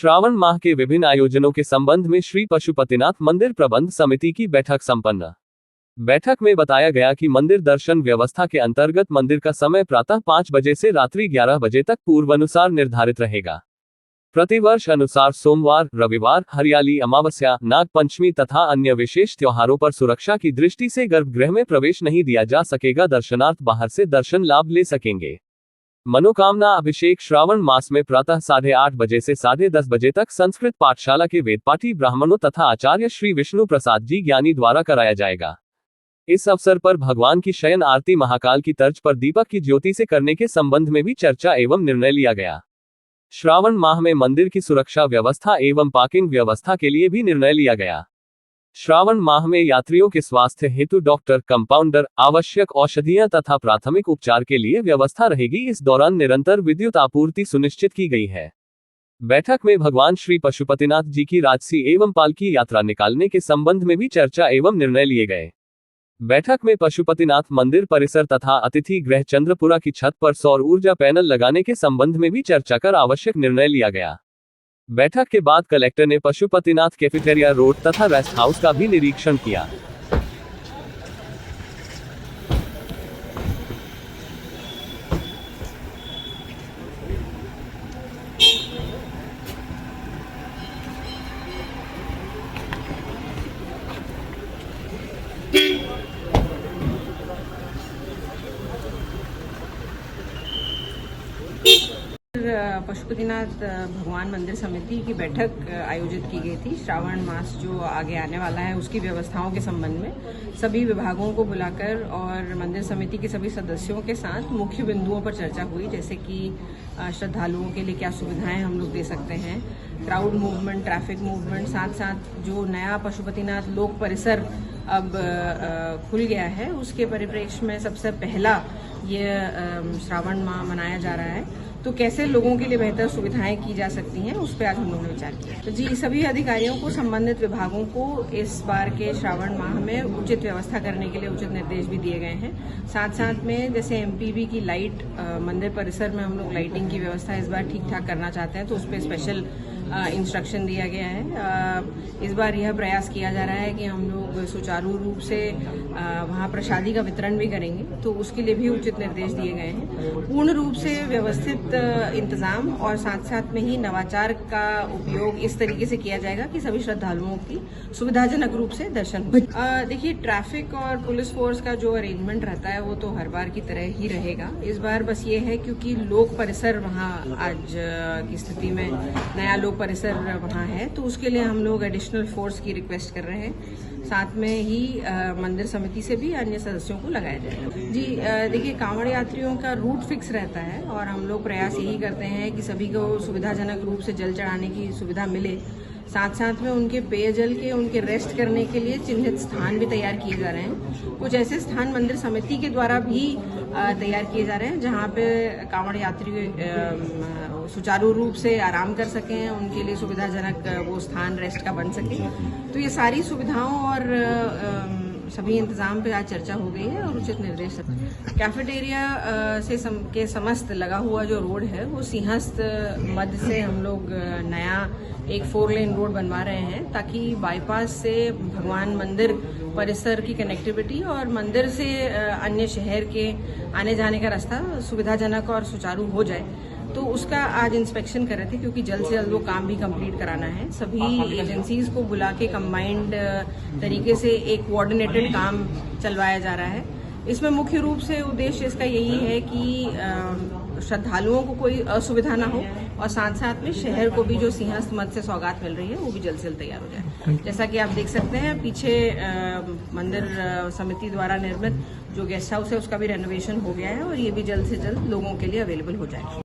श्रावण माह के विभिन्न आयोजनों के संबंध में श्री पशुपतिनाथ मंदिर प्रबंध समिति की बैठक संपन्न। बैठक में बताया गया कि मंदिर दर्शन व्यवस्था के अंतर्गत मंदिर का समय प्रातः 5 बजे से रात्रि 11 बजे तक पूर्वानुसार निर्धारित रहेगा। प्रतिवर्ष अनुसार सोमवार, रविवार, हरियाली अमावस्या, नाग पंचमी तथा अन्य विशेष त्योहारों पर सुरक्षा की दृष्टि से गर्भगृह में प्रवेश नहीं दिया जा सकेगा। दर्शनार्थ बाहर से दर्शन लाभ ले सकेंगे। मनोकामना अभिषेक श्रावण मास में प्रातः 8:30 बजे से 10:30 बजे तक संस्कृत पाठशाला के वेदपाठी ब्राह्मणों तथा आचार्य श्री विष्णु प्रसाद जी ज्ञानी द्वारा कराया जाएगा। इस अवसर पर भगवान की शयन आरती महाकाल की तर्ज पर दीपक की ज्योति से करने के संबंध में भी चर्चा एवं निर्णय लिया गया। श्रावण माह में मंदिर की सुरक्षा व्यवस्था एवं पार्किंग व्यवस्था के लिए भी निर्णय लिया गया। श्रावण माह में यात्रियों के स्वास्थ्य हेतु डॉक्टर, कंपाउंडर, आवश्यक औषधियां तथा प्राथमिक उपचार के लिए व्यवस्था रहेगी। इस दौरान निरंतर विद्युत आपूर्ति सुनिश्चित की गई है। बैठक में भगवान श्री पशुपतिनाथ जी की राजसी एवं पालकी यात्रा निकालने के संबंध में भी चर्चा एवं निर्णय लिए गए। बैठक में पशुपतिनाथ मंदिर परिसर तथा अतिथि गृह चंद्रपुरा की छत पर सौर ऊर्जा पैनल लगाने के संबंध में भी चर्चा कर आवश्यक निर्णय लिया गया। बैठक के बाद कलेक्टर ने पशुपतिनाथ कैफेटेरिया रोड तथा रेस्ट हाउस का भी निरीक्षण किया। पशुपतिनाथ भगवान मंदिर समिति की बैठक आयोजित की गई थी। श्रावण मास जो आगे आने वाला है उसकी व्यवस्थाओं के संबंध में सभी विभागों को बुलाकर और मंदिर समिति के सभी सदस्यों के साथ मुख्य बिंदुओं पर चर्चा हुई, जैसे कि श्रद्धालुओं के लिए क्या सुविधाएं हम लोग दे सकते हैं, क्राउड मूवमेंट, ट्रैफिक मूवमेंट, साथ साथ जो नया पशुपतिनाथ लोक परिसर अब खुल गया है उसके परिप्रेक्ष्य में सबसे पहला ये श्रावण माह मनाया जा रहा है, तो कैसे लोगों के लिए बेहतर सुविधाएं की जा सकती हैं उस पर आज हम लोगों ने विचार किया। तो जी, सभी अधिकारियों को, संबंधित विभागों को इस बार के श्रावण माह में उचित व्यवस्था करने के लिए उचित निर्देश भी दिए गए हैं। साथ साथ में जैसे एमपीवी की लाइट, मंदिर परिसर में हम लोग लाइटिंग की व्यवस्था इस बार ठीक ठाक करना चाहते हैं, तो उस पर स्पेशल इंस्ट्रक्शन दिया गया है। इस बार यह प्रयास किया जा रहा है कि हम लोग सुचारू रूप से वहाँ प्रसादी का वितरण भी करेंगे, तो उसके लिए भी उचित निर्देश दिए गए हैं। पूर्ण रूप से व्यवस्थित इंतजाम और साथ साथ में ही नवाचार का उपयोग इस तरीके से किया जाएगा कि सभी श्रद्धालुओं की सुविधाजनक रूप से दर्शन हो। देखिए, ट्रैफिक और पुलिस फोर्स का जो अरेंजमेंट रहता है वो तो हर बार की तरह ही रहेगा। इस बार बस ये है क्योंकि लोक परिसर वहाँ आज की स्थिति में नया लोक परिसर वहाँ है, तो उसके लिए हम लोग एडिशनल फोर्स की रिक्वेस्ट कर रहे हैं। साथ में ही मंदिर समिति से भी अन्य सदस्यों को लगाया जाएगा। जी, देखिए, कांवड़ यात्रियों का रूट फिक्स रहता है और हम लोग प्रयास यही करते हैं कि सभी को सुविधाजनक रूप से जल चढ़ाने की सुविधा मिले। साथ साथ में उनके पेयजल के, उनके रेस्ट करने के लिए चिन्हित स्थान भी तैयार किए जा रहे हैं। कुछ ऐसे स्थान मंदिर समिति के द्वारा भी तैयार किए जा रहे हैं जहां पे कांवड़ यात्री सुचारू रूप से आराम कर सकें, उनके लिए सुविधाजनक वो स्थान रेस्ट का बन सके। तो ये सारी सुविधाओं और सभी इंतजाम पे आज चर्चा हो गई है और उचित निर्देश। कैफेटेरिया के समस्त लगा हुआ जो रोड है वो सिंहस्थ मध्य से हम लोग नया एक 4 लेन रोड बनवा रहे हैं, ताकि बाईपास से भगवान मंदिर परिसर की कनेक्टिविटी और मंदिर से अन्य शहर के आने जाने का रास्ता सुविधाजनक और सुचारू हो जाए। तो उसका आज इंस्पेक्शन कर रहे थे, क्योंकि जल्द से जल्द वो काम भी कंप्लीट कराना है। सभी एजेंसीज को बुला के कंबाइंड तरीके से एक कोऑर्डिनेटेड काम चलवाया जा रहा है। इसमें मुख्य रूप से उद्देश्य इसका यही है कि श्रद्धालुओं को कोई असुविधा ना हो और साथ साथ में शहर को भी जो सिंहस्थ मठ से सौगात मिल रही है वो भी जल्द से जल्द तैयार हो जाए। जैसा कि आप देख सकते हैं पीछे मंदिर समिति द्वारा निर्मित जो गेस्ट हाउस है उसका भी रेनोवेशन हो गया है और ये भी जल्द से जल्द लोगों के लिए अवेलेबल हो जाए।